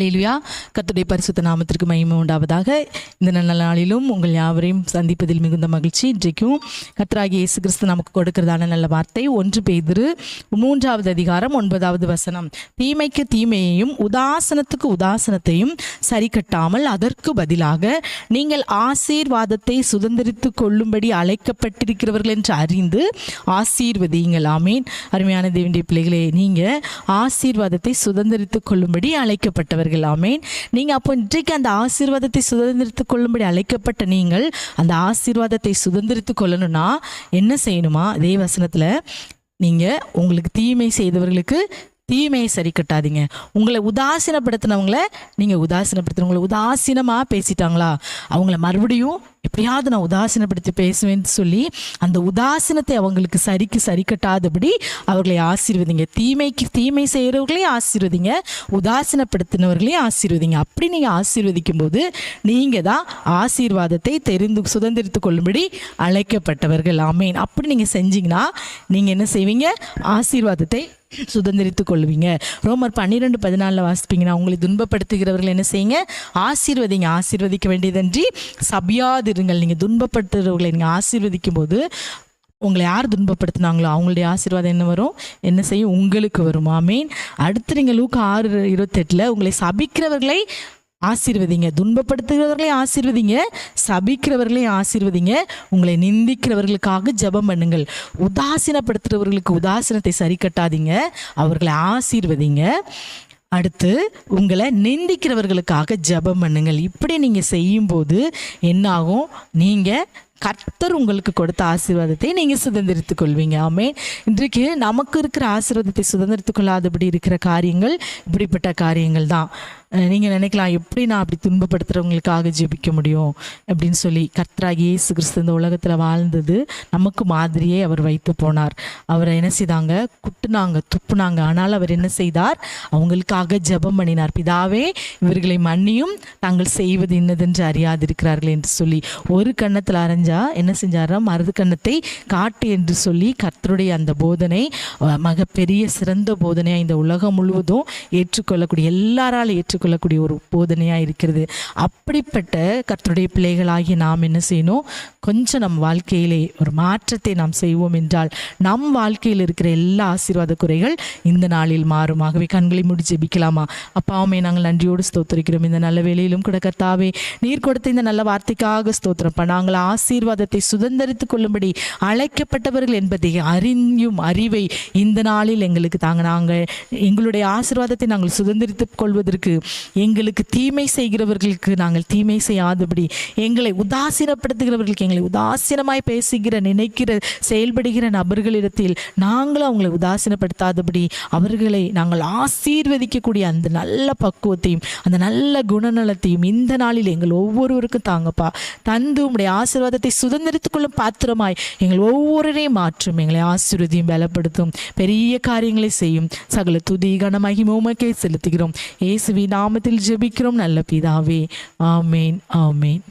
அல்லேலூயா. கர்த்தருடைய பரிசுத்த நாமத்திற்கு மகிமை உண்டாவதாக. இந்த நல்ல நாளிலும் உங்கள் யாவரையும் சந்திப்பதில் மிகுந்த மகிழ்ச்சி. இன்றைக்கும் கர்த்தராகிய இயேசு கிறிஸ்து நமக்கு கொடுக்கிறதான நல்ல வார்த்தை 1 பேதுரு 3வது அதிகாரம் 9வது வசனம். தீமைக்கு தீமையையும் உதாசனத்துக்கு உதாசனத்தையும் சரி கட்டாமல் அதற்கு பதிலாக நீங்கள் ஆசீர்வாதத்தை சுதந்திரித்து கொள்ளும்படி அழைக்கப்பட்டிருக்கிறவர்கள் என்று அறிந்து ஆசீர்வதியுங்கள். ஆமீன். அருமையான தேவனுடைய பிள்ளைகளே, நீங்க ஆசீர்வாதத்தை சுதந்திரித்து கொள்ளும்படி அழைக்கப்பட்டவர்கள். ஆமேன். நீங்க அப்போ இன்றைக்கு அந்த ஆசீர்வாதத்தை சுதந்திரித்துக் கொள்ளும்படி அழைக்கப்பட்ட நீங்கள் அந்த ஆசீர்வாதத்தை சுதந்திரித்துக் கொள்ளணும்னா என்ன செய்யணுமா? அதே வசனத்துல நீங்க உங்களுக்கு தீமை செய்தவர்களுக்கு தீமையை சரி கட்டாதீங்க. உங்களை உதாசீனப்படுத்தினவங்களை நீங்கள் உதாசீனப்படுத்த, உங்களை உதாசீனமாக பேசிட்டாங்களா அவங்கள மறுபடியும் எப்படியாவது நான் உதாசீனப்படுத்தி பேசுவேன்னு சொல்லி அந்த உதாசீனத்தை அவங்களுக்கு சரி கட்டாதபடி அவர்களை ஆசீர்வதிங்க. தீமைக்கு தீமை செய்கிறவர்களையும் ஆசீர்வதிங்க, உதாசீனப்படுத்தினவர்களையும் ஆசீர்வதிங்க. அப்படி நீங்கள் ஆசீர்வதிக்கும் போது நீங்கள் தான் ஆசீர்வாதத்தை சுதந்திரித்து கொள்ளும்படி அழைக்கப்பட்டவர்கள். ஆமேன். அப்படி நீங்கள் செஞ்சீங்கன்னா நீங்கள் என்ன செய்வீங்க? ஆசீர்வாதத்தை சுதந்திரித்து கொள்வீங்க. ரோமர் 12:14 வாசிப்பீங்கன்னா, உங்களை துன்பப்படுத்துகிறவர்கள் என்ன செய்யுங்க? ஆசீர்வதிங்க. ஆசீர்வதிக்க வேண்டியதன்றி சபியாதிருங்கள். நீங்கள் துன்பப்படுத்துகிறவர்களை நீங்கள் ஆசீர்வதிக்கும் போது உங்களை யார் துன்பப்படுத்தினாங்களோ அவங்களுடைய ஆசீர்வாதம் என்ன வரும்? என்ன செய்யும்? உங்களுக்கு வரும். ஆமீன். அடுத்து நீங்கள் லூக்கா 6:28 உங்களை சபிக்கிறவர்களை ஆசீர்வதிங்க. துன்பப்படுத்துகிறவர்களையும் ஆசீர்வதிங்க, சபிக்கிறவர்களையும் ஆசீர்வதிங்க. உங்களை நிந்திக்கிறவர்களுக்காக ஜெபம் பண்ணுங்கள். உதாசீனப்படுத்துகிறவர்களுக்கு உதாசீனத்தை சரி கட்டாதீங்க, அவர்களை ஆசீர்வதிங்க. அடுத்து உங்களை நிந்திக்கிறவர்களுக்காக ஜெபம் பண்ணுங்கள். இப்படி நீங்கள் செய்யும்போது என்னாகும்? நீங்கள் கர்த்தர் உங்களுக்கு கொடுத்த ஆசீர்வாதத்தை நீங்கள் சுதந்திரித்துக் கொள்வீங்க. ஆமேன். இன்றைக்கு நமக்கு இருக்கிற ஆசீர்வாதத்தை சுதந்திரித்துக் கொள்ளாதபடி இருக்கிற காரியங்கள் இப்படிப்பட்ட காரியங்கள் தான். நீங்கள் நினைக்கலாம், எப்படி நான் அப்படி துன்பப்படுத்துகிறவங்களுக்காக ஜெபிக்க முடியும் அப்படின்னு சொல்லி. கர்த்தராகிய இயேசு கிறிஸ்து இந்த உலகத்தில் வாழ்ந்தது நமக்கு மாதிரியே அவர் வைத்து போனார். அவரை என்ன செய்தாங்க? குட்டுனாங்க, துப்புனாங்க. ஆனால் அவர் என்ன செய்தார்? அவங்களுக்காக ஜெபம் பண்ணினார். பிதாவே, இவர்களை மன்னியும், தாங்கள் செய்வது இன்னதென்று அறியாதிருக்கிறார்கள் என்று சொல்லி. ஒரு கன்னத்தில் அரைஞ்சா என்ன செஞ்சாரா? மருது கன்னத்தை காட்டு என்று சொல்லி கர்த்தருடைய அந்த போதனை மிகப்பெரிய சிறந்த போதனையாக இந்த உலகம் முழுவதும் ஏற்றுக்கொள்ளக்கூடிய, எல்லாராலும் ஏற்றுக்கொள்ளக்கூடிய ஒரு போதனையாக இருக்கிறது. அப்படிப்பட்ட கர்த்தருடைய பிள்ளைகளாகி நாம் என்ன செய்யணும்? கொஞ்சம் நம் வாழ்க்கையிலே ஒரு மாற்றத்தை நாம் செய்வோம் என்றால் நம் வாழ்க்கையில் இருக்கிற எல்லா ஆசீர்வாத குறைகள் இந்த நாளில் மாறும். ஆகவே கண்களை மூடி ஜெபிக்கலாமா? அப்பாவுமே, நாங்கள் நன்றியோடு ஸ்தோத்திரிக்கிறோம். இந்த நல்ல வேளையிலும் கூட கர்த்தாவே, நீர் கொடுத்த இந்த நல்ல வார்த்தைக்காக ஸ்தோத்திரம். நாங்கள் ஆசீர்வாதத்தை சுதந்திரித்துக் கொள்ளும்படி அழைக்கப்பட்டவர்கள் என்பதை அறியும் அறிவை இந்த நாளில் எங்களுக்கு தாங்க. நாங்கள் எங்களுடைய ஆசீர்வாதத்தை நாங்கள் சுதந்திரித்துக் கொள்வதற்கு எங்களுக்கு தீமை செய்கிறவர்களுக்கு நாங்கள் தீமை செய்யாதபடி, எங்களை உதாசீனப்படுத்துகிறவர்களுக்கு, எங்களை உதாசீனமாய் பேசுகிற, நினைக்கிற, செயல்படுகிற நபர்களிடத்தில் நாங்களும் அவங்களை உதாசீனப்படுத்தாதபடி அவர்களை நாங்கள் ஆசீர்வதிக்கக்கூடிய அந்த நல்ல பக்குவத்தையும் அந்த நல்ல குணநலத்தையும் இந்த நாளில் எங்கள் ஒவ்வொருவருக்கும் தாங்கப்பா. தந்து உம்முடைய ஆசீர்வாதத்தை சுதந்திரித்துக் கொள்ளும் பாத்திரமாய் எங்கள் ஒவ்வொருவரையும் மாற்றும். எங்களை ஆசீர்வதியும், பலப்படுத்தும், பெரிய காரியங்களை செய்யும். சகல துதி கனமாகி உமக்கே செலுத்துகிறோம். இயேசுவின் நாமத்தில் ஜெபிக்கிறோம் நல்ல பிதாவே. ஆமேன், ஆமேன்.